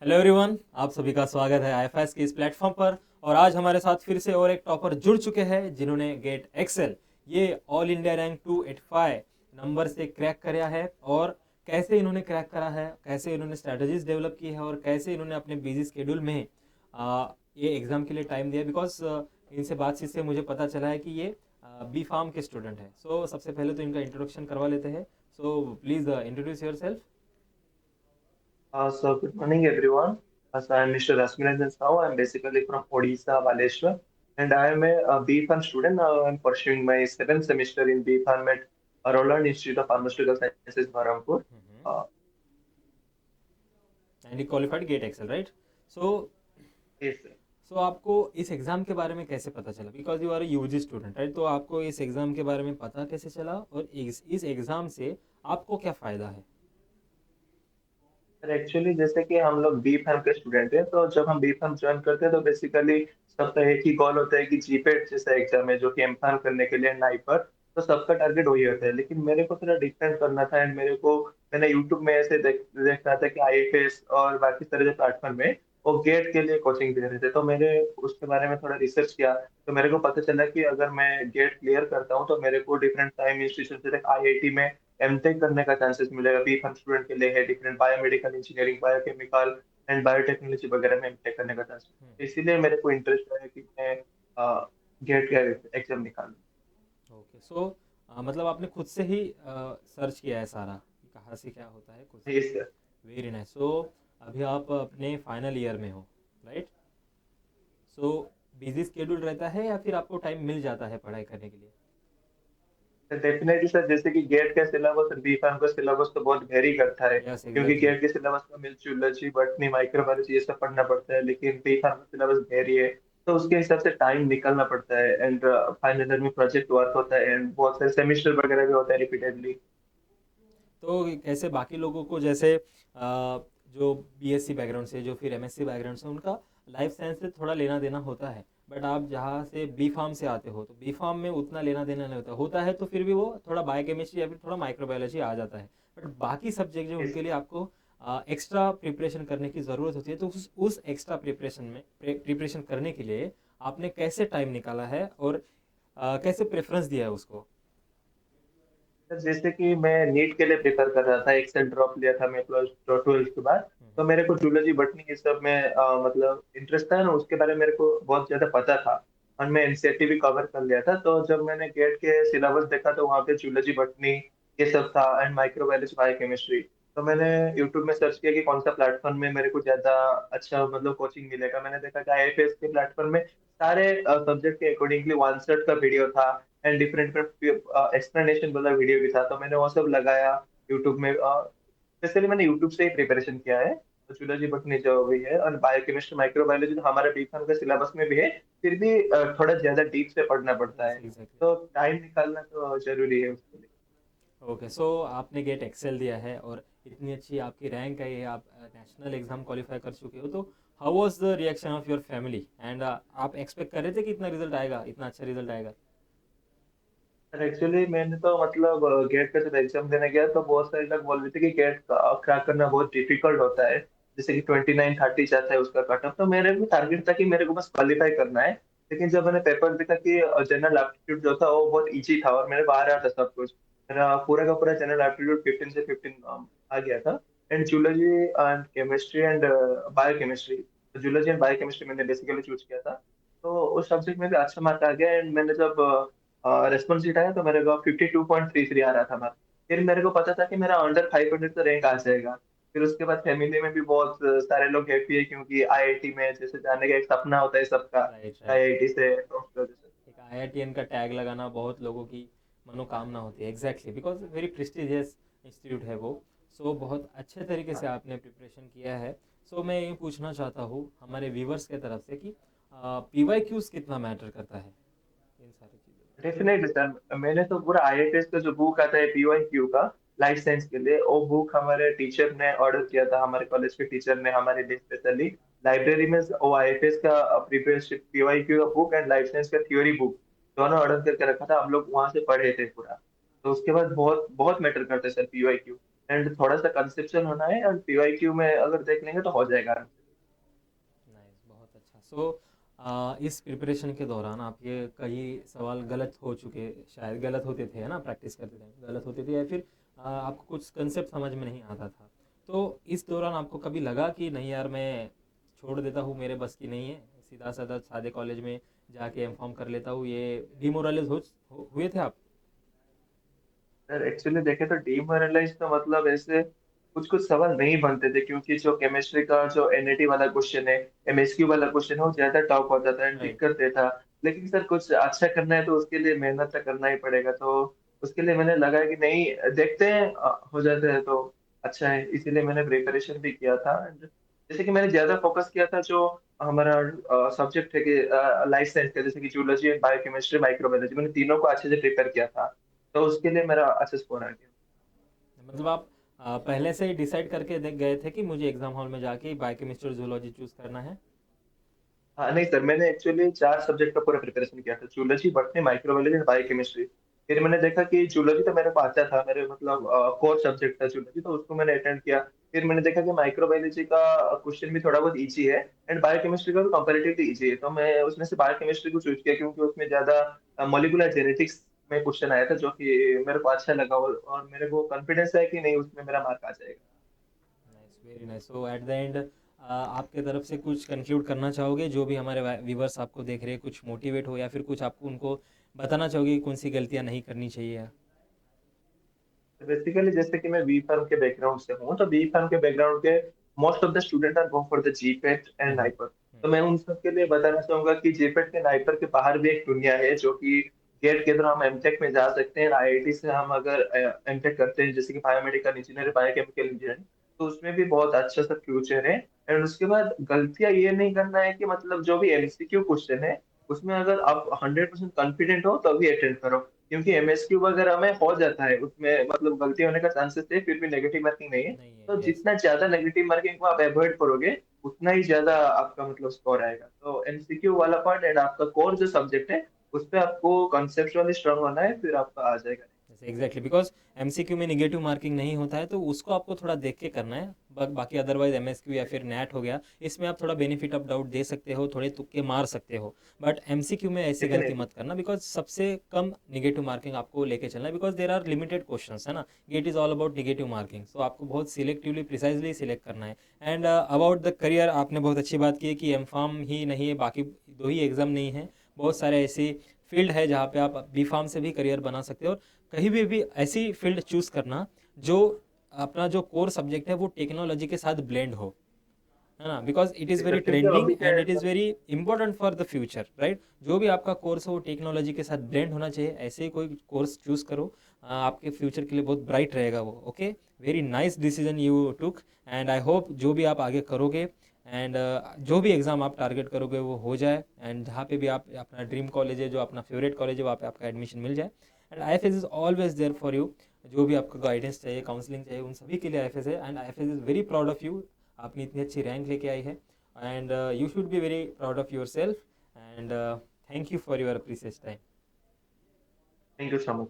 Hello everyone, आप सभी का स्वागत है आईएफएस के इस प्लेटफॉर्म पर। और आज हमारे साथ फिर से और एक टॉपर जुड़ चुके हैं जिन्होंने गेट एक्सेल ये ऑल इंडिया रैंक 285 नंबर से क्रैक किया है। और कैसे इन्होंने क्रैक करा है, कैसे इन्होंने स्ट्रेटजीज डेवलप की है और कैसे इन्होंने अपने बिजी स्केड्यूल में ये एग्ज़ाम के लिए टाइम दिया। बिकॉज इनसे बातचीत से मुझे पता चला है कि ये बी फार्म के स्टूडेंट हैं। सो सबसे पहले तो इनका इंट्रोडक्शन करवा लेते हैं। So please introduce your self. So good morning, everyone. So I'm Mr. Rasmiranjan Sahu. I'm basically from Odisha, Baleshwar, and I am a B.Pharm student. Now I'm pursuing my seventh semester in B.Pharm at Roland Institute of Pharmaceutical Sciences, Bahrampur. Uh, and you qualified GATE XL, right? So yes, sir. So आपको इस exam के बारे में कैसे पता चला? Because you are a UG student, right? तो आपको इस एग्ज़ाम के बारे में पता कैसे चला और इस एग्ज़ाम से आपको क्या फ़ायदा है? सर एक्चुअली जैसे कि हम लोग बी फार्म के स्टूडेंट हैं, तो जब हम बी फार्म ज्वाइन करते हैं तो बेसिकली सबका एक ही गोल होता है कि जीपेट जैसा एग्जाम है जो कि एम फार्म करने के लिए नाई पर। तो सबका टारगेट वही होता है, लेकिन मेरे को थोड़ा डिफरेंट करना था। एंड मेरे को मैंने यूट्यूब में ऐसे देख रहा था कि आईएफएस और बाकी तरह के प्लेटफॉर्म में वो गेट के लिए कोचिंग दे रहे थे, तो मैंने उसके बारे में थोड़ा रिसर्च किया। तो मेरे को पता चला कि अगर मैं गेट क्लियर करता हूँ तो मेरे को डिफरेंट टाइम इंस्टीट्यूशन से आईआईटी में एमटेक करने का चांसेस मिलेगा। बी फार्म स्टूडेंट के लिए है different biomedical engineering, biochemical and biotechnology वगैरह में एमटेक करने का चांसेस। इसीलिए मेरे को इंटरेस्ट है कि मैं गेट का एग्जाम निकालूं। ओके। सो मतलब आपने खुद से ही सर्च किया है सारा कि कहाँ से क्या होता है, खुद से? Yes sir. Very nice. So अभी आप अपने फाइनल ईयर में हो, राइट? सो बिजी स्केड्यूल रहता है या फिर आपको टाइम मिल जाता है पढ़ाई करने के लिए? डेफिनेटली सर, जैसे कि गेट का सिलेबस और बी फार्म का सिलेबस तो बहुत वेरी करता है, यस, क्योंकि एग्जैक्टली। गेट के सिलेबस में मिल्चुलॉजी, बॉटनी, माइक्रोबायोलॉजी ये सब पढ़ना पड़ता है, लेकिन बी फार्म का सिलेबस वेरी है। तो उसके हिसाब से टाइम निकालना पड़ता है। एंड फाइनल ईयर में प्रोजेक्ट वर्क होता है एंड बहुत सारे सेमेस्टर वगैरह भी होता है रिपीटेडली। तो कैसे बाकी लोगों को, जैसे जो बीएससी बैकग्राउंड से, जो फिर एमएससी बैकग्राउंड से, उनका लाइफ साइंस से थोड़ा लेना देना होता है। बट आप जहाँ से बी फार्म से आते हो तो बी फार्म में उतना लेना देना नहीं होता, होता है तो फिर भी वो थोड़ा बायोकेमिस्ट्री या फिर थोड़ा माइक्रोबायोलॉजी आ जाता है। बट बाकी सब्जेक्ट जो उनके लिए आपको एक्स्ट्रा प्रिपरेशन करने की ज़रूरत होती है। तो उस एक्स्ट्रा प्रिपरेशन में प्रिपरेशन करने के लिए आपने कैसे टाइम निकाला है और कैसे प्रेफरेंस दिया है उसको? सर जैसे कि मैं नीट के लिए प्रिपेयर कर रहा था, एक सेल ड्रॉप लिया था मैं प्लस ट्वेल्थ के बाद। तो मेरे को जूलॉजी बटनी ये सब में मतलब इंटरेस्ट था ना, उसके बारे में मेरे को बहुत ज्यादा पता था। और मैं एनसीईआरटी भी कवर कर लिया था। तो जब मैंने गेट के सिलेबस देखा तो वहाँ पे जूलॉजी बटनी ये सब था एंड माइक्रोबायोलॉजी, बायोकेमिस्ट्री। तो मैंने यूट्यूब में सर्च किया कि कौन सा प्लेटफॉर्म में मेरे को ज्यादा अच्छा मतलब कोचिंग मिलेगा। मैंने देखा कि आईएफएस के प्लेटफॉर्म में सारे सब्जेक्ट के अकॉर्डिंगली वन सेट का वीडियो था एंड डिफरेंट एक्सप्लेनेशन वाला वीडियो भी था। तो मैंने वो सब लगाया यूट्यूब में। स्पेशली मैंने यूट्यूब से ही प्रिपरेशन किया है। तो जूलॉजी बटनी जो भी है और बायोकेमिस्ट्री, माइक्रोबायोलॉजी तो हमारे बीकॉम के सिलेबस में भी है, फिर भी थोड़ा ज्यादा डीप से पढ़ना पड़ता यस, है। एग्जैक्टली। तो टाइम निकालना तो जरूरी है उसके लिए। ओके। सो आपने गेट एक्सेल दिया है और इतनी अच्छी आपकी रैंक आई है, आप नेशनल एग्जाम क्वालिफाई कर चुके हो। तो how was the reaction of your family? And आप एक्सपेक्ट कर रहे थे कि इतना रिजल्ट आएगा, इतना अच्छा रिजल्ट आएगा? सर एक्चुअली मैंने तो मतलब गेट का जब एग्जाम देने गया तो बहुत सारे लोग बोल रहे थे कि गेट क्रैक करना बहुत डिफिकल्ट होता है। जैसे कि 29-30 जाता है उसका कट ऑफ। तो मेरे भी टारगेट था कि मेरे को बस क्वालिफाई करना है। लेकिन जब मैंने पेपर देखा कि जनरल एप्टीट्यूड जो था वो बहुत इजी था और मेरे को आ रहा था सब कुछ। मेरा पूरा का पूरा जनरल एप्टीट्यूड 15 से 15 आ गया था। And zoology and chemistry and biochemistry, zoology and biochemistry मैंने बेसिकली चूज किया था। तो उस सब्जेक्ट में भी अच्छा मार्क आ गया। एंड मैंने जब रेस्पॉन्स शीट आया तो मेरे को 52.33 आ रहा था मार्क। फिर मेरे को पता था कि मेरा अंडर 500 का रैंक आ जाएगा। फिर उसके बाद फैमिली में भी बहुत सारे लोग हैप्पी है, क्योंकि आईआईटी में जैसे जाने का एक सपना होता है सबका, राइट, राइट। आईआईटी से डॉक्टर जैसे। एक आईआईटीएन का टैग लगाना बहुत लोगों की मनोकामना होती है, exactly, because very prestigious institute है वो। सो बहुत अच्छे तरीके से आपने प्रिपरेशन किया है। सो मैं ये पूछना चाहता हूँ हमारे व्यूवर्स के तरफ से कि पीवाई क्यूज कितना मैटर करता है इन सारी चीज़ों डेफिनेटली सर, मैंने तो पूरा आईआईटीएस का जो बुक आता है पीवाईक्यू का लाइफ साइंस के लिए, वो बुक हमारे टीचर ने ऑर्डर किया था। हमारे कॉलेज के टीचर ने हमारे लिए स्पेशली लाइब्रेरी में वो आईएफएस का प्रिपरेशन पीवाईक्यू का बुक एंड लाइफ साइंस का थ्योरी बुक दोनों ऑर्डर करके रखा था। हम लोग वहां से पढ़े थे पूरा। तो उसके बाद बहुत बहुत मैटर करता है सर पीवाईक्यू। एंड थोड़ा सा कंसेप्शन होना है, और पीवाईक्यू में अगर देख लेंगे तो हो जाएगा आराम से। नाइस, बहुत अच्छा। इस प्रिपरेशन के दौरान आप ये कई सवाल गलत हो चुके, शायद गलत होते थे, है ना, प्रैक्टिस करते थे गलत होते थे, या फिर आपको कुछ कंसेप्ट समझ में नहीं आता था, तो इस दौरान आपको कभी लगा कि नहीं यार मैं छोड़ देता हूँ, मेरे बस की नहीं है, सीधा साधा सादे कॉलेज में जाके एम कर लेता हूँ, ये डिमोरलाइज हुए थे आप? सर एक्चुअली देखे तो डीमोरलाइज तो मतलब ऐसे कुछ कुछ सवाल नहीं बनते थे, क्योंकि जो केमिस्ट्री का जो एनएटी वाला क्वेश्चन है, एमएसक्यू वाला क्वेश्चन है, वो ज्यादा टफ होता था एंड राइट। दिक्कत देता। लेकिन सर कुछ अच्छा करना है तो उसके लिए मेहनत तो करना ही पड़ेगा, तो उसके लिए मैंने लगा कि नहीं, देखते हैं, हो जाते हैं तो अच्छा है, इसीलिए मैंने प्रिपरेशन भी किया था। And जैसे कि मैंने ज्यादा फोकस किया था जो हमारा सब्जेक्ट है कि लाइफ साइंस का, जैसे कि जूलॉजी एंड बायोकेमिस्ट्री माइक्रोबायोलॉजी, मैंने तीनों को अच्छे से प्रिपेयर किया था, तो उसके लिए मेरा अच्छा स्कोर आ गया। मतलब आप पहले से ही डिसाइड करके देख गए थे कि मुझे एग्जाम हॉल में जाके बायोकेमिस्ट्री और जूलॉजी चूज करना है? हाँ नहीं सर, मैंने एक्चुअली 4 सब्जेक्ट का पूरा प्रिपरेशन किया था, जूलॉजी, बॉटनी, माइक्रोबायोलॉजी और बायोकेमिस्ट्री। फिर मैंने देखा कि जूलॉजी तो मेरे को आता था, मेरे मतलब कोर सब्जेक्ट था जूलॉजी, तो उसको मैंने अटेंड किया। फिर मैंने देखा कि माइक्रोबायोलॉजी का क्वेश्चन भी थोड़ा बहुत इजी है, एंड बायोकेमिस्ट्री का भी कंपैरेटिवली इजी है, तो मैं उसमें से बायोकेमिस्ट्री को चूज किया, क्योंकि उसमें ज्यादा मॉलिक्यूलर जेनेटिक्स में क्वेश्चन आया था, जो कि मेरे को अच्छा लगा, और मेरे को कॉन्फिडेंस है कि नहीं, उसमें मेरा मार्क आ जाएगा। Nice, very nice. So at the end आपके तरफ से कुछ कंक्लूड करना चाहोगे, जो भी हमारे व्यूवर्स आपको देख रहे हैं, कुछ मोटिवेट हो, या फिर कुछ आपको उनको बताना चाहोगे कि कौन सी गलतियां नहीं करनी चाहिए? बेसिकली जैसे कि मैं बी फार्म के बैकग्राउंड से हूँ, तो बी फार्म के बैकग्राउंड के most of the student are go for the GPAT and hmm. NIPER. तो मैं उन सब के लिए बताना चाहूंगा कि जीपेट के नाइपर के बाहर भी एक दुनिया है, जो कि गेट के थ्रू हम एमटेक में जा सकते हैं, आईआईटी से हम अगर एमटेक करते हैं, जैसे कि बायोमेडिकल इंजीनियर, बायोकेमिकल इंजीनियरिंग, तो उसमें भी बहुत अच्छा सा फ्यूचर है। एंड उसके बाद गलतियां ये नहीं करना है कि मतलब जो भी एमसीक्यू क्वेश्चन है, उसमें अगर आप 100% कॉन्फिडेंट हो तो अभी अटेंड करो, क्योंकि एमएसक्यू वगैरह में हो जाता है, उसमें मतलब गलती होने का चांसेस है, फिर भी नेगेटिव मार्किंग नहीं है। नहीं है, तो यस। जितना ज्यादा नेगेटिव मार्किंग को आप अवॉइड करोगे, उतना ही ज्यादा आपका मतलब स्कोर आएगा। तो एमसीक्यू वाला पार्ट एंड आपका कोर जो सब्जेक्ट है, उस पे आपको कंसेप्चुअली स्ट्रांग होना है, फिर आपका आ जाएगा। एग्जैक्टली, बिकॉज एमसीक्यू में निगेटिव मार्किंग नहीं होता है, तो उसको आपको थोड़ा देख के करना है। बाकी अदरवाइज एमएसक्यू या फिर नेट हो गया, इसमें आप थोड़ा बेनिफिट ऑफ डाउट दे सकते हो, थोड़े तुक्के मार सकते हो। बट एमसीक्यू में ऐसी गलती डेफिनेटली। मत करना, बिकॉज सबसे कम निगेटिव मार्किंग आपको लेके चलना है, because there are limited question, है ना। GATE is all about negative marking, तो आपको बहुत सिलेक्टिवली प्रिसाइजली सिलेक्ट करना है। एंड अबाउट द करियर, आपने बहुत अच्छी बात की है कि एम फार्म ही नहीं है, बाकी दो ही एग्ज़ाम नहीं है, बहुत सारे ऐसी फील्ड है जहाँ पे आप बी फार्म से भी करियर बना सकते हो। और कहीं भी ऐसी फील्ड चूज़ करना जो अपना जो कोर सब्जेक्ट है वो टेक्नोलॉजी के साथ ब्लेंड हो, है ना, because it is very sir क्योंकि ट्रेंडिंग अभी एंड के it is very important for the future, right. जो भी आपका कोर्स हो वो टेक्नोलॉजी के साथ ब्लेंड होना चाहिए, ऐसे ही कोई कोर्स चूज़ करो, आपके फ्यूचर के लिए बहुत ब्राइट रहेगा वो। Okay, very nice decision you took, and I hope जो भी आप आगे करोगे, एंड जो भी एग्ज़ाम आप टारगेट करोगे वो हो जाए, एंड जहाँ पे भी आप अपना ड्रीम कॉलेज है, जो अपना फेवरेट कॉलेज है, वहाँ पे आपका एडमिशन मिल जाए। And I F S is always there for you, जो भी आपको गाइडेंस चाहिए, काउंसलिंग चाहिए, उन सभी के लिए आई एफ एस है, and I F S is very proud of you. आपने इतनी अच्छी रैंक लेके आई है, and you should be very proud of yourself, and thank you for your precious time. Thank you so much.